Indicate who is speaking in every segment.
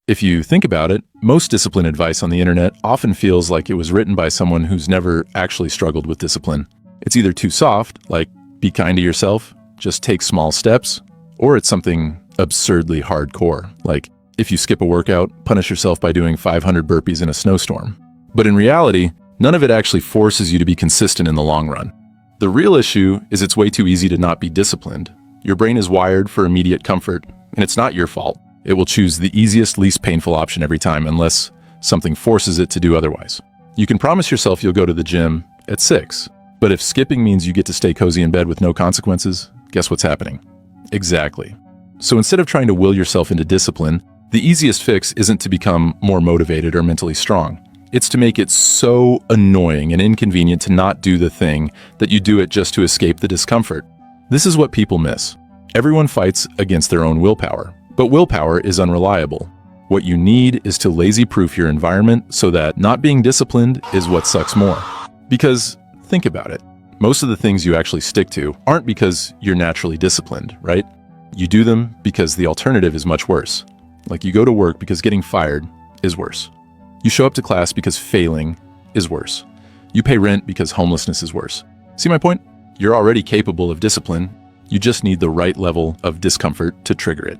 Speaker 1: If you think about it, most discipline advice on the internet often feels like it was written by someone who's never actually struggled with discipline. It's either too soft, like be kind to yourself, just take small steps, or it's something absurdly hardcore, like if you skip a workout, punish yourself by doing 500 burpees in a snowstorm. But in reality, none of it actually forces you to be consistent in the long run. The real issue is it's way too easy to not be disciplined. Your brain is wired for immediate comfort, and it's not your fault. It will choose the easiest, least painful option every time unless something forces it to do otherwise. You can promise yourself you'll go to the gym at 6, but if skipping means you get to stay cozy in bed with no consequences, guess what's happening? Exactly. So instead of trying to will yourself into discipline, the easiest fix isn't to become more motivated or mentally strong. It's to make it so annoying and inconvenient to not do the thing that you do it just to escape the discomfort. This is what people miss. Everyone fights against their own willpower, but willpower is unreliable. What you need is to lazy-proof your environment so that not being disciplined is what sucks more. Because think about it. Most of the things you actually stick to aren't because you're naturally disciplined, right? You do them because the alternative is much worse. Like you go to work because getting fired is worse. You show up to class because failing is worse. You pay rent because homelessness is worse. See my point? You're already capable of discipline. You just need the right level of discomfort to trigger it.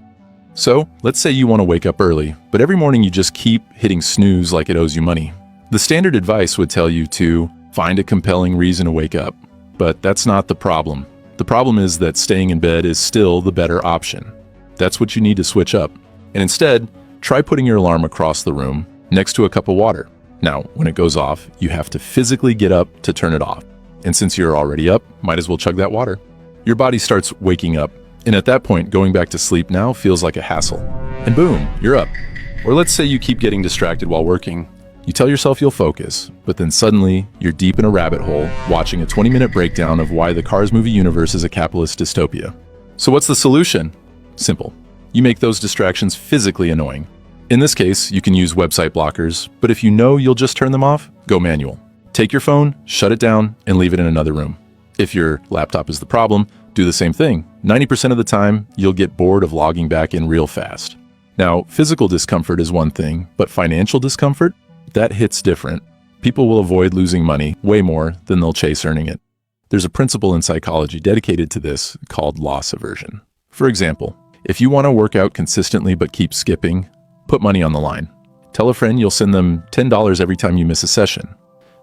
Speaker 1: So, let's say you want to wake up early, but every morning you just keep hitting snooze like it owes you money. The standard advice would tell you to find a compelling reason to wake up, but that's not the problem. The problem is that staying in bed is still the better option. That's what you need to switch up. And instead, try putting your alarm across the room next to a cup of water. Now, when it goes off, you have to physically get up to turn it off. And since you're already up, might as well chug that water. Your body starts waking up, and at that point, going back to sleep now feels like a hassle. And boom, you're up. Or let's say you keep getting distracted while working. You tell yourself you'll focus, but then suddenly you're deep in a rabbit hole watching a 20-minute breakdown of why the Cars movie universe is a capitalist dystopia. So what's the solution? Simple. You make those distractions physically annoying. In this case, you can use website blockers, but if you know you'll just turn them off, go manual. Take your phone, shut it down, and leave it in another room. If your laptop is the problem, do the same thing. 90% of the time, you'll get bored of logging back in real fast. Now, physical discomfort is one thing, but financial discomfort? That hits different. People will avoid losing money way more than they'll chase earning it. There's a principle in psychology dedicated to this called loss aversion. For example, if you want to work out consistently but keep skipping, put money on the line. Tell a friend you'll send them $10 every time you miss a session.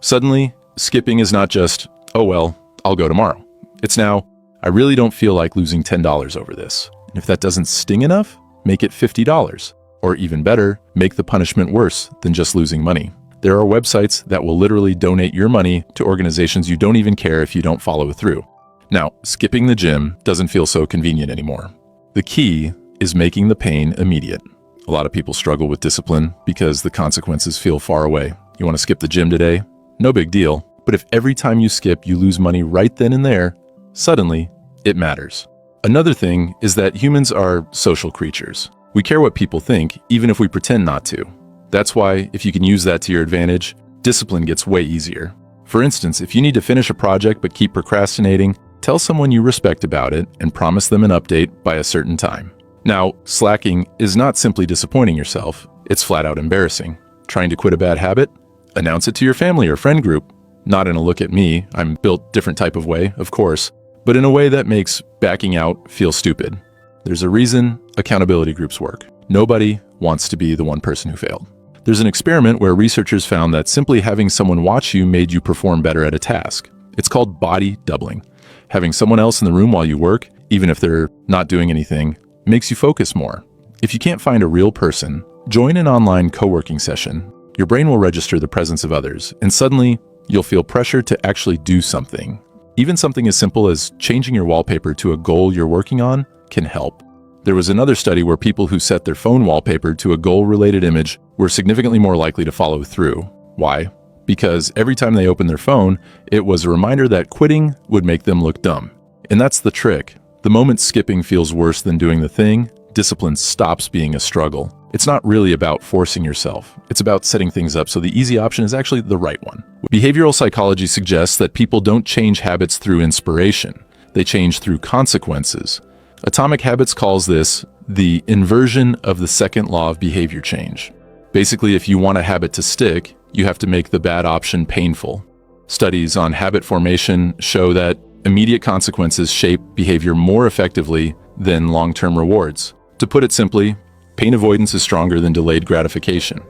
Speaker 1: Suddenly, skipping is not just, oh well, I'll go tomorrow. It's now, I really don't feel like losing $10 over this. And if that doesn't sting enough, make it $50. Or even better, make the punishment worse than just losing money. There are websites that will literally donate your money to organizations you don't even care if you don't follow through. Now, skipping the gym doesn't feel so convenient anymore. The key is making the pain immediate. A lot of people struggle with discipline because the consequences feel far away. You want to skip the gym today? No big deal. But if every time you skip, you lose money right then and there, suddenly, it matters. Another thing is that humans are social creatures. We care what people think, even if we pretend not to. That's why, if you can use that to your advantage, discipline gets way easier. For instance, if you need to finish a project but keep procrastinating, tell someone you respect about it and promise them an update by a certain time. Now, slacking is not simply disappointing yourself, it's flat out embarrassing. Trying to quit a bad habit? Announce it to your family or friend group. Not in a look at me, I'm built different type of way, of course, but in a way that makes backing out feel stupid. There's a reason accountability groups work. Nobody wants to be the one person who failed. There's an experiment where researchers found that simply having someone watch you made you perform better at a task. It's called body doubling. Having someone else in the room while you work, even if they're not doing anything, makes you focus more. If you can't find a real person, join an online co-working session. Your brain will register the presence of others, and suddenly you'll feel pressure to actually do something. Even something as simple as changing your wallpaper to a goal you're working on can help. There was another study where people who set their phone wallpaper to a goal-related image were significantly more likely to follow through. Why? Because every time they opened their phone, it was a reminder that quitting would make them look dumb. And that's the trick. The moment skipping feels worse than doing the thing, discipline stops being a struggle. It's not really about forcing yourself. It's about setting things up so the easy option is actually the right one. Behavioral psychology suggests that people don't change habits through inspiration. They change through consequences. Atomic Habits calls this the inversion of the second law of behavior change. Basically, if you want a habit to stick, you have to make the bad option painful. Studies on habit formation show that immediate consequences shape behavior more effectively than long-term rewards. To put it simply, pain avoidance is stronger than delayed gratification.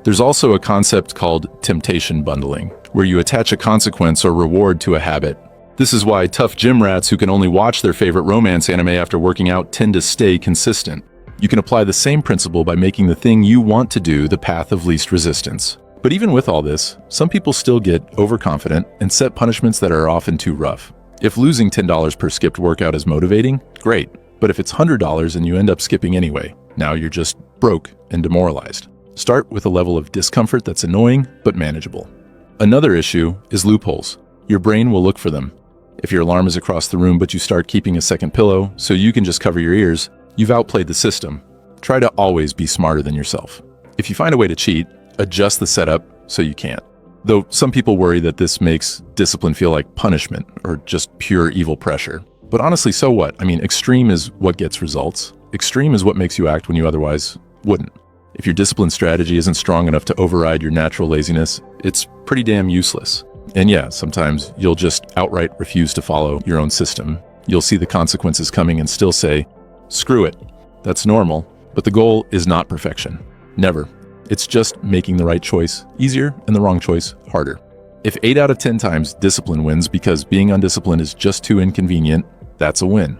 Speaker 1: There's also a concept called temptation bundling, where you attach a consequence or reward to a habit. This is why tough gym rats who can only watch their favorite romance anime after working out tend to stay consistent. You can apply the same principle by making the thing you want to do the path of least resistance. But even with all this, some people still get overconfident and set punishments that are often too rough. If losing $10 per skipped workout is motivating, great. But if it's $100 and you end up skipping anyway, now you're just broke and demoralized. Start with a level of discomfort that's annoying but manageable. Another issue is loopholes. Your brain will look for them. If your alarm is across the room but you start keeping a second pillow so you can just cover your ears, you've outplayed the system. Try to always be smarter than yourself. If you find a way to cheat, adjust the setup so you can't. Though some people worry that this makes discipline feel like punishment or just pure evil pressure. But honestly, so what? I mean, extreme is what gets results. Extreme is what makes you act when you otherwise wouldn't. If your discipline strategy isn't strong enough to override your natural laziness, it's pretty damn useless. And yeah, sometimes you'll just outright refuse to follow your own system. You'll see the consequences coming and still say, screw it. That's normal. But the goal is not perfection. Never. It's just making the right choice easier and the wrong choice harder. If 8 out of 10 times discipline wins because being undisciplined is just too inconvenient, that's a win.